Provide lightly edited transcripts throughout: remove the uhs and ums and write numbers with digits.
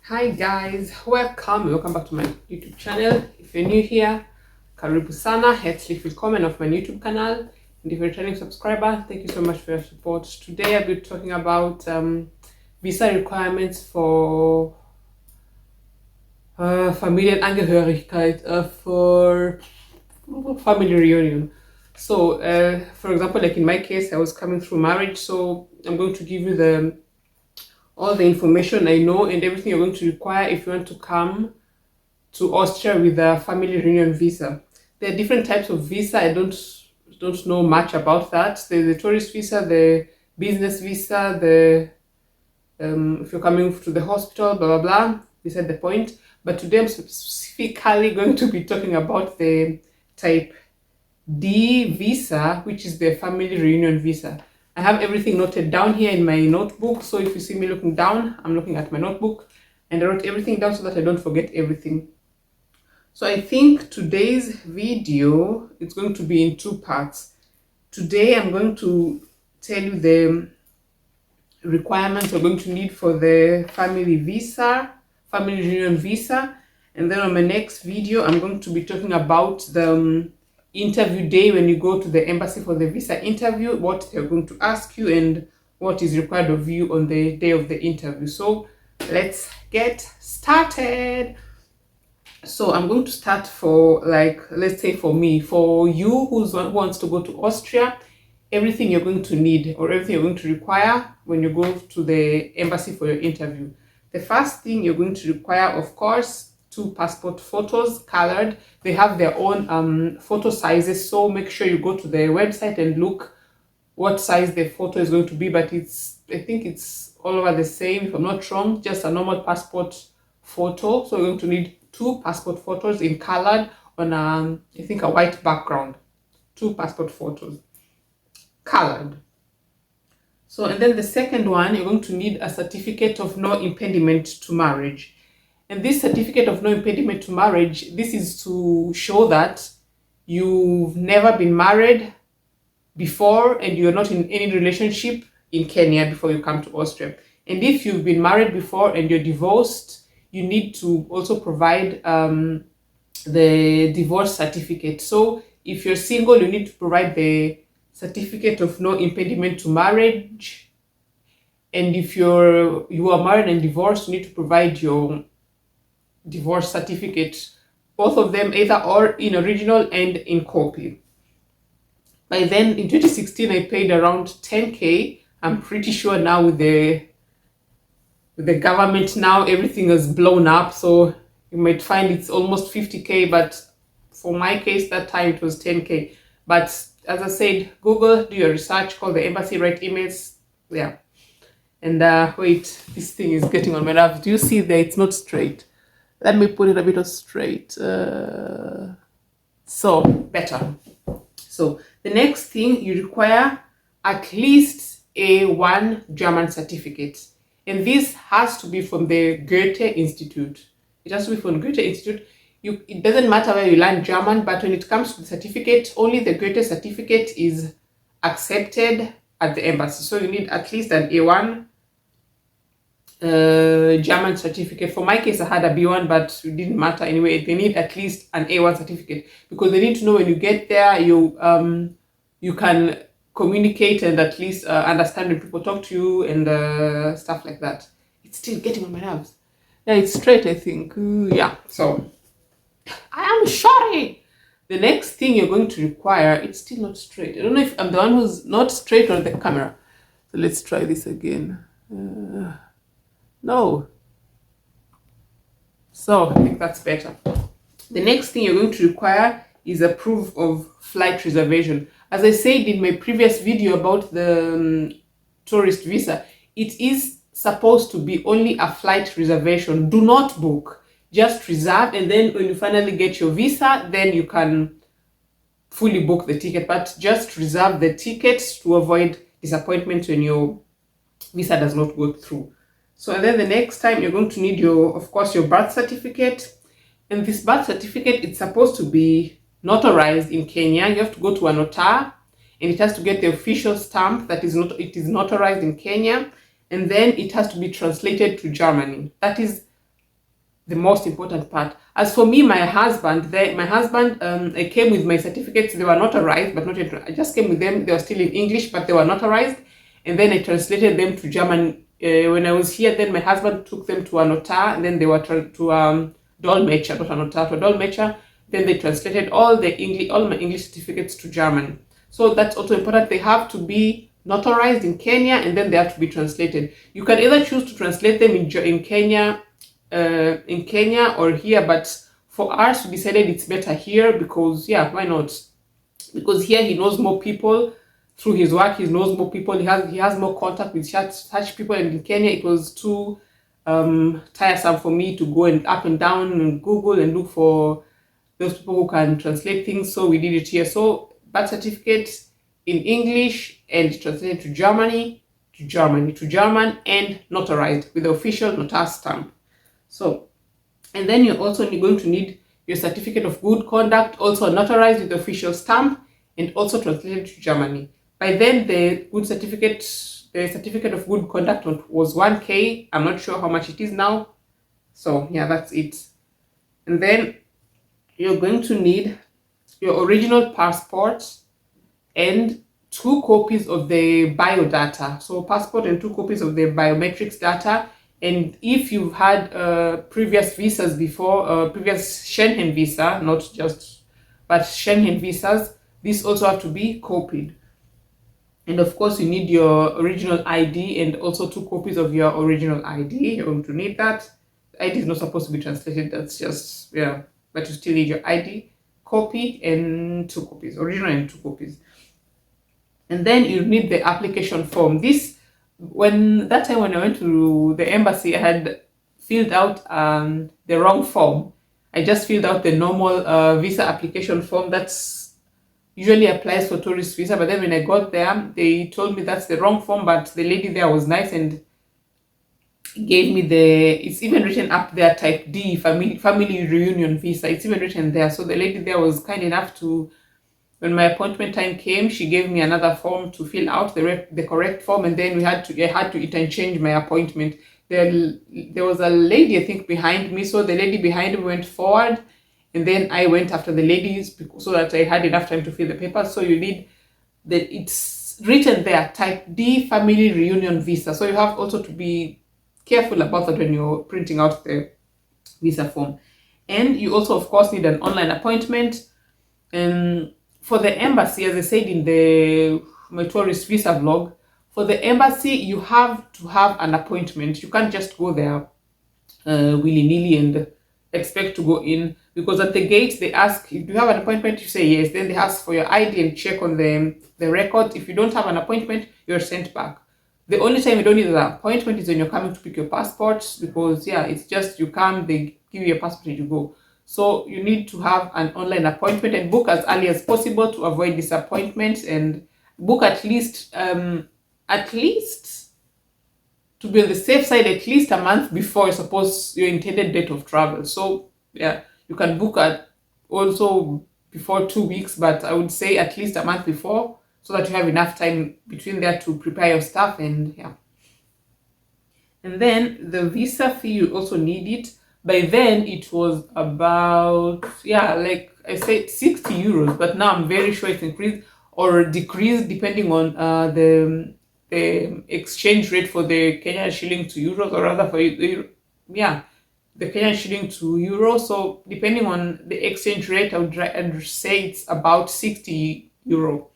Hi guys, welcome back to my YouTube channel. If you're new here, karibu sana, herzlich willkommen auf mein YouTube kanal. And if you're a returning subscriber, thank you so much for your support. Today I'll be talking about visa requirements for Familienangehörigkeit, for family reunion. So for example, like in my case, I was coming through marriage, so I'm going to give you all the information I know and everything you're going to require if you want to come to Austria with a family reunion visa. There are different types of visa. I don't know much about that. There's the tourist visa, the business visa, the if you're coming to the hospital, blah blah blah. Beside the point. But today I'm specifically going to be talking about the type D visa, which is the family reunion visa. I have everything noted down here in my notebook, so if you see me looking down, I'm looking at my notebook, and I wrote everything down so that I don't forget everything. So I think today's video is going to be in two parts. Today I'm going to tell you the requirements we're going to need for the family reunion visa, and then on my next video I'm going to be talking about the interview day when you go to the embassy for the visa interview, what they're going to ask you and what is required of you on the day of the interview. So let's get started. So I'm going to start for, like, let's say for me, for you who wants to go to Austria, everything you're going to need or everything you're going to require when you go to the embassy for your interview. The first thing you're going to require, of course, 2 passport photos, colored. They have their own photo sizes, so make sure you go to the website and look what size the photo is going to be, but I think it's all over the same, if I'm not wrong, just a normal passport photo. So you're going to need 2 passport photos in colored on I think a white background. 2 passport photos, colored. So, and then the second one, you're going to need a certificate of no impediment to marriage. And this certificate of no impediment to marriage, this is to show that you've never been married before and you're not in any relationship in Kenya before you come to Austria. And if you've been married before and you're divorced, you need to also provide the divorce certificate. So if you're single, you need to provide the certificate of no impediment to marriage. And if you are married and divorced, you need to provide your divorce certificate, both of them either or in original and in copy. By then in 2016 I paid around 10k. I'm pretty sure now with the government now everything is blown up, so you might find it's almost 50k, but for my case that time it was 10k. But as I said, Google, do your research, call the embassy, write emails. Yeah. And wait, this thing is getting on my nerves. Do you see that it's not straight? Let me put it a bit straight. So better. So the next thing, you require at least A1 German certificate. And this has to be from the Goethe Institute. It has to be from Goethe Institute. It doesn't matter where you learn German, but when it comes to the certificate, only the Goethe certificate is accepted at the embassy. So you need at least an A1 German certificate. For my case, I had a B1, but it didn't matter anyway. They need at least an A1 certificate because they need to know when you get there, you can communicate and at least understand when people talk to you and stuff like that. It's still getting on my nerves. Yeah, it's straight, I think. Yeah, so I am sorry. The next thing you're going to require, it's still not straight. I don't know if I'm the one who's not straight or the camera. So let's try this again. No. So I think that's better. The next thing you're going to require is a proof of flight reservation. As I said in my previous video about the tourist visa, it is supposed to be only a flight reservation. Do not book, just reserve, and then when you finally get your visa, then you can fully book the ticket. But just reserve the tickets to avoid disappointment when your visa does not go through. So and then the next time you're going to need of course your birth certificate, and this birth certificate, it's supposed to be notarized in Kenya. You have to go to a notar and it has to get the official stamp that it is notarized in Kenya, and then it has to be translated to Germany. That is the most important part. As for me, my husband, I came with my certificates. They were notarized, but not yet. I just came with them. They were still in English, but they were notarized. And then I translated them to German. When I was here, then my husband took them to a notar, and then they were to dolmetscher, not a notar, to a dolmetscher. Then they translated all my English certificates to German. So that's also important. They have to be notarized in Kenya, and then they have to be translated. You can either choose to translate them in Kenya or here, but for us we decided it's better here because, yeah, why not? Because here he knows more people through his work. He knows more people. He has more contact with such people. And in Kenya, it was too tiresome for me to go and up and down and Google and look for those people who can translate things. So we did it here. So birth certificates in English and translated to German, and notarized with the official notar stamp. So, and then you're also going to need your certificate of good conduct, also notarized with the official stamp and also translated to Germany. By then, the certificate of good conduct was 1K. I'm not sure how much it is now. So yeah, that's it. And then you're going to need your original passport and 2 copies of the biodata. So passport and 2 copies of the biometrics data. And if you've had previous visas before, previous Schengen visa, but Schengen visas, these also have to be copied. And of course, you need your original ID and also 2 copies of your original ID. You're going to need that. The ID is not supposed to be translated. That's just, yeah, but you still need your ID, copy, and 2 copies, original and 2 copies. And then you need the application form. That time when I went to the embassy, I had filled out the wrong form. I just filled out the normal visa application form that's usually applies for tourist visa. But then when I got there, they told me that's the wrong form. But the lady there was nice and gave me it's even written up there, type D, family reunion visa. It's even written there. So the lady there was kind enough to, when my appointment time came, she gave me another form to fill out, the correct form, and then I had to interchange my appointment. There was a lady, I think, behind me, so the lady behind me went forward, and then I went after the ladies so that I had enough time to fill the papers. So you need it's written there, type D, family reunion visa. So you have also to be careful about that when you're printing out the visa form. And you also, of course, need an online appointment. And for the embassy, as I said in my tourist visa vlog, for the embassy, you have to have an appointment. You can't just go there willy-nilly and expect to go in, because at the gate, they ask, if you have an appointment, you say yes. Then they ask for your ID and check on the record. If you don't have an appointment, you're sent back. The only time you don't need an appointment is when you're coming to pick your passports, because, yeah, it's just you come, they give you a passport and you go. So you need to have an online appointment and book as early as possible to avoid disappointments, and book at least to be on the safe side, at least a month before your intended date of travel. So yeah, you can book at also before 2 weeks, but I would say at least a month before, so that you have enough time between there to prepare your stuff. And yeah, and then the visa fee, you also need it. By then it was about, yeah, like I said, 60 euros, but now I'm very sure it's increased or decreased depending on the exchange rate for the Kenyan shilling to euros, or rather the Kenyan shilling to euros. So depending on the exchange rate, I'd say it's about 60 euro.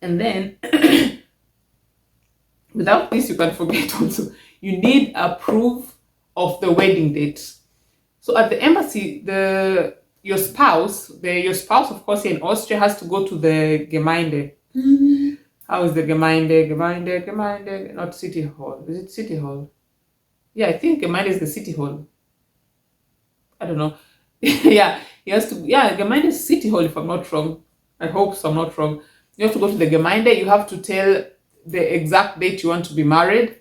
And then without this, you can forget also, you need a proof of the wedding date. So at the embassy, your spouse, of course, here in Austria, has to go to the Gemeinde. How is the Gemeinde? Not City Hall. Is it City Hall? Yeah, I think Gemeinde is the City Hall. I don't know. Yeah, he has to. Yeah, Gemeinde is City Hall, if I'm not wrong. I hope so, I'm not wrong. You have to go to the Gemeinde. You have to tell the exact date you want to be married.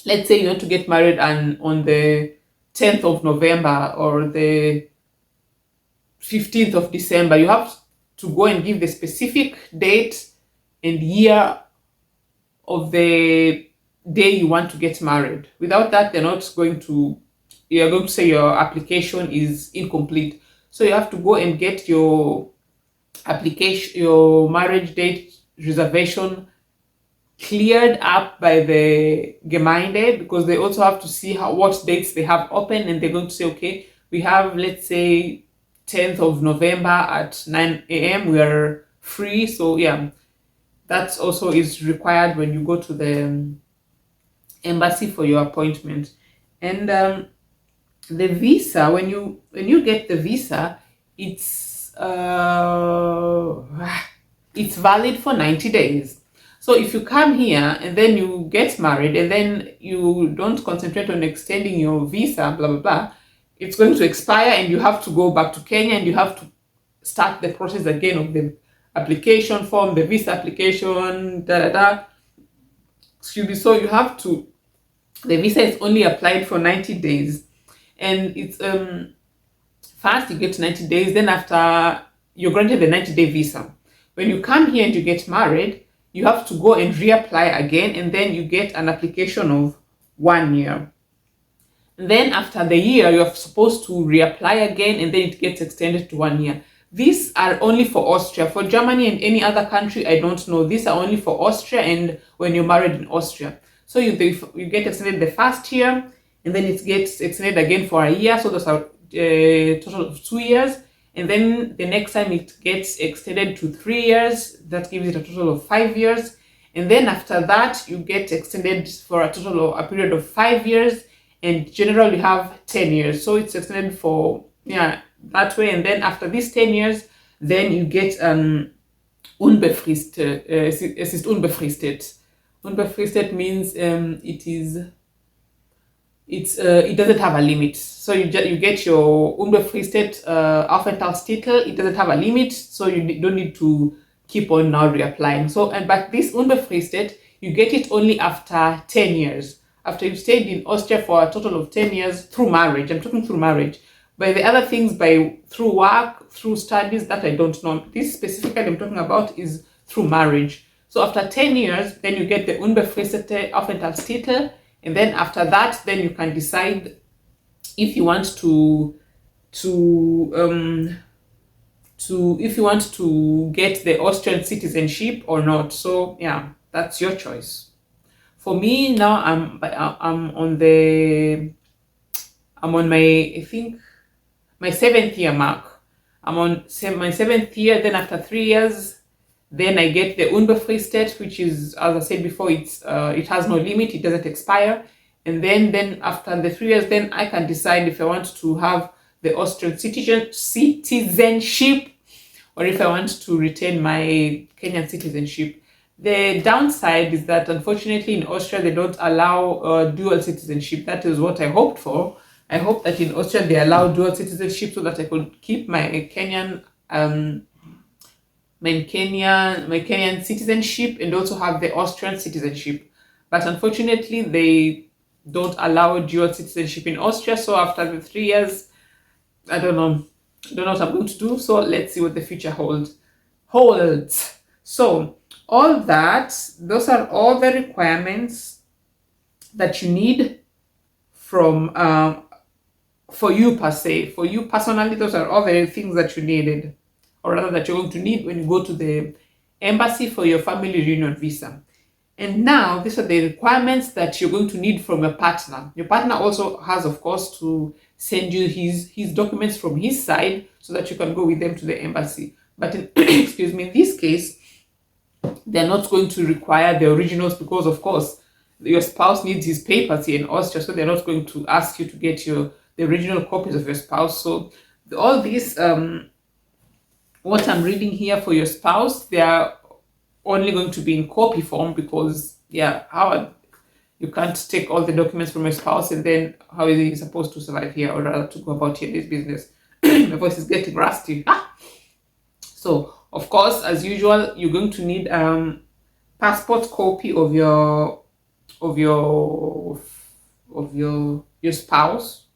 Let's say you want to get married on the 10th of November or the 15th of December. You have to go and give the specific date and year of the day you want to get married. Without that, they're not going to you're going to say your application is incomplete. So you have to go and get your application, your marriage date reservation cleared up by the Gemeinde, because they also have to see what dates they have open, and they're going to say, okay, we have, let's say, 10th of November at 9 a.m. we are free. So yeah, that also is required when you go to the embassy for your appointment. And the visa, when you get the visa, it's valid for 90 days. So if you come here and then you get married and then you don't concentrate on extending your visa, blah blah blah, it's going to expire and you have to go back to Kenya and you have to start the process again of the application form, the visa application, da da da. Excuse me. So you have to, the visa is only applied for 90 days, and it's first you get 90 days, then after you're granted the 90-day visa, when you come here and you get married, you have to go and reapply again, and then you get an application of 1 year. And then after the year, you're supposed to reapply again, and then it gets extended to 1 year. These are only for Austria. For Germany and any other country, I don't know. These are only for Austria and when you're married in Austria. So you get extended the first year, and then it gets extended again for a year. So those are a total of 2 years. And then the next time it gets extended to 3 years. That gives it a total of 5 years. And then after that, you get extended for a total of a period of 5 years. And generally you have 10 years. So it's extended for, yeah, that way. And then after these 10 years, then you get unbefristet. Es ist unbefristet. Unbefristet means it doesn't have a limit. So you get your unbefristet Aufenthaltstitel. It doesn't have a limit, so you don't need to keep on now reapplying. So, but this unbefristet, you get it only after 10 years. After you've stayed in Austria for a total of 10 years through marriage. I'm talking through marriage. By the other things, through work, through studies, that I don't know. This specifically I'm talking about is through marriage. So after 10 years, then you get the unbefristete Aufenthaltstitel, and then after that, then you can decide if you want to get the Austrian citizenship or not. So yeah, that's your choice. For me now, I'm on my, I think, my 7th year mark. I'm on my 7th year. Then after 3 years, then I get the unbefristet, which is, as I said before, it has no limit, it doesn't expire. And then after the 3 years, then I can decide if I want to have the Austrian citizenship or if I want to retain my Kenyan citizenship. The downside is that unfortunately in Austria they don't allow dual citizenship. That is what I hoped for. I hope that in Austria they allow dual citizenship so that I could keep my Kenyan citizenship and also have the Austrian citizenship. But unfortunately, they don't allow dual citizenship in Austria. So after the 3 years, I don't know what I'm going to do. So let's see what the future holds. So those are all the requirements that you need from for you per se. For you personally, those are all the things that you needed, or rather that you're going to need when you go to the embassy for your family reunion visa. And now these are the requirements that you're going to need from your partner. Your partner also has, of course, to send you his documents from his side so that you can go with them to the embassy. But in, excuse me, in this case, they're not going to require the originals because, of course, your spouse needs his papers here in Austria, so they're not going to ask you to get the original copies of your spouse. So all these, what I'm reading here for your spouse, they are only going to be in copy form because, yeah, you can't take all the documents from your spouse and then how is he supposed to survive here or rather to go about here in this business? My voice is getting rusty. So, of course, as usual, you're going to need passport copy of your spouse.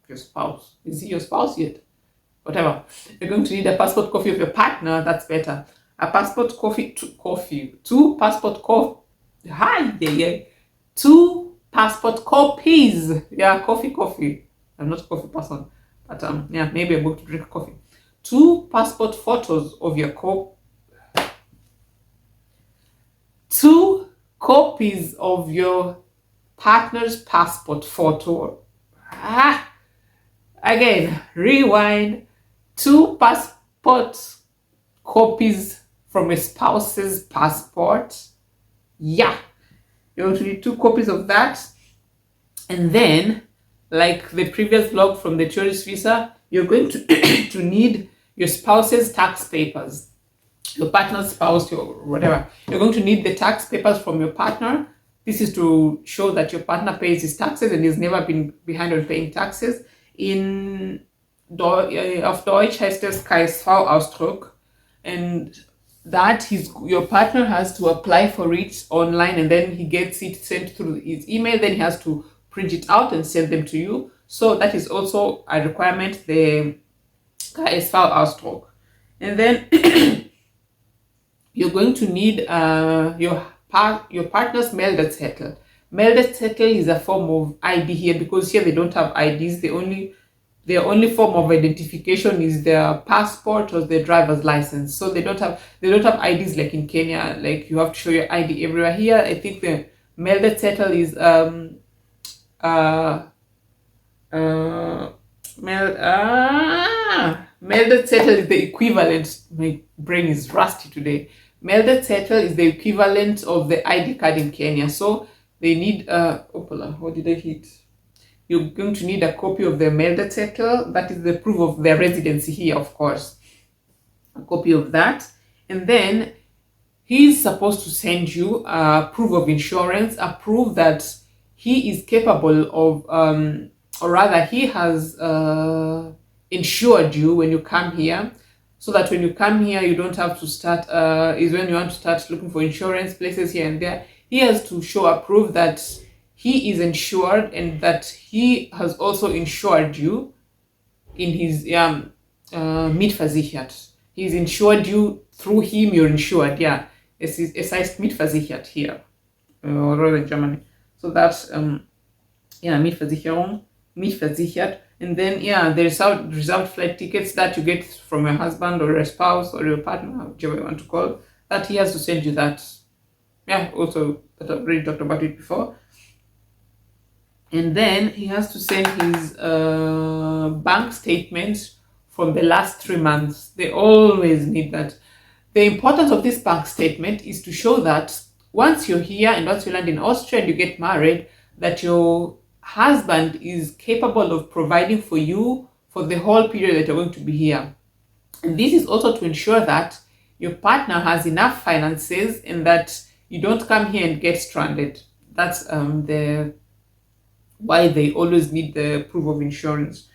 Your spouse. Is he your spouse yet? Whatever. You're going to need a passport copy of your partner. That's better. A passport two passport two passport copies. Yeah, coffee. I'm not a coffee person, but yeah, maybe I'm going to drink coffee. 2 passport photos of your 2 copies of your partner's passport photo. Again, rewind. 2 passport copies from a spouse's passport. Yeah, you're going to need 2 copies of that. And then, like the previous vlog from the tourist visa, you're going to to need your spouse's tax papers, your partner's spouse, your whatever. You're going to need the tax papers from your partner. This is to show that your partner pays his taxes and he's never been behind on paying taxes. Auf Deutsch heißt es KSV-Ausdruck, and that your partner has to apply for it online, and then he gets it sent through his email. Then he has to print it out and send them to you. So that is also a requirement, the KSV-Ausdruck. And then you're going to need your partner's Meldezettel. Meldezettel is a form of ID here, because here they don't have IDs. Their only form of identification is their passport or their driver's license. So they don't have IDs like in Kenya. Like you have to show your ID everywhere. Here, I think the Meldezettel is Meldezettel is the equivalent. My brain is rusty today. Meldezettel is the equivalent of the ID card in Kenya. So they need opala. What did I hit? You're going to need a copy of the Meldezettel. That is the proof of their residency here, of course. A copy of that. And then he's supposed to send you a proof of insurance, a proof that he is capable of, or rather he has insured you when you come here, so that when you come here, you don't have to start, is when you want to start looking for insurance places here and there. He has to show a proof that he is insured and that he has also insured you in his mitversichert. He's insured you, through him you're insured. Yeah, es heißt mitversichert here, or rather in Germany. So that's Mitversicherung, mitversichert. And then the reserved flight tickets that you get from your husband or your spouse or your partner, whichever you want to call, that he has to send you that. Yeah, also that I've already talked about it before. And then he has to send his bank statements from the last 3 months. They always need that. The importance of this bank statement is to show that once you're here and once you land in Austria and you get married, that your husband is capable of providing for you for the whole period that you're going to be here. And this is also to ensure that your partner has enough finances and that you don't come here and get stranded. That's why they always need the proof of insurance.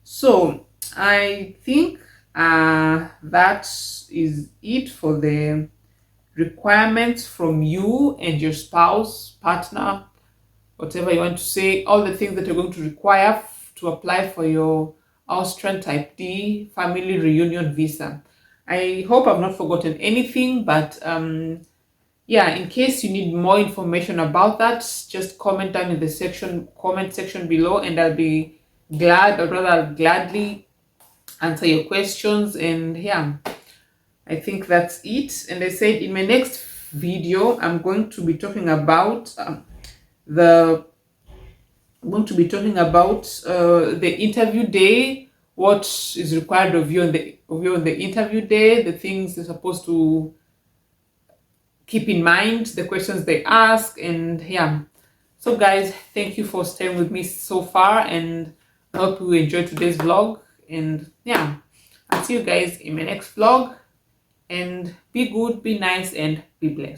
So I think that is it for the requirements from you and your spouse, partner, whatever you want to say, all the things that you're going to require to apply for your Austrian Type D family reunion visa. I hope I've not forgotten anything, but yeah, in case you need more information about that, just comment down in the comment section below, and I'll be glad, or rather I'll gladly answer your questions. And yeah, I think that's it. And I said in my next video, I'm going to be talking about the interview day, what is required of you on the interview day, the things you're supposed to keep in mind, the questions they ask. And yeah, so guys, thank you for staying with me so far, and I hope you enjoyed today's vlog. And yeah, I'll see you guys in my next vlog, and be good, be nice, and be blessed.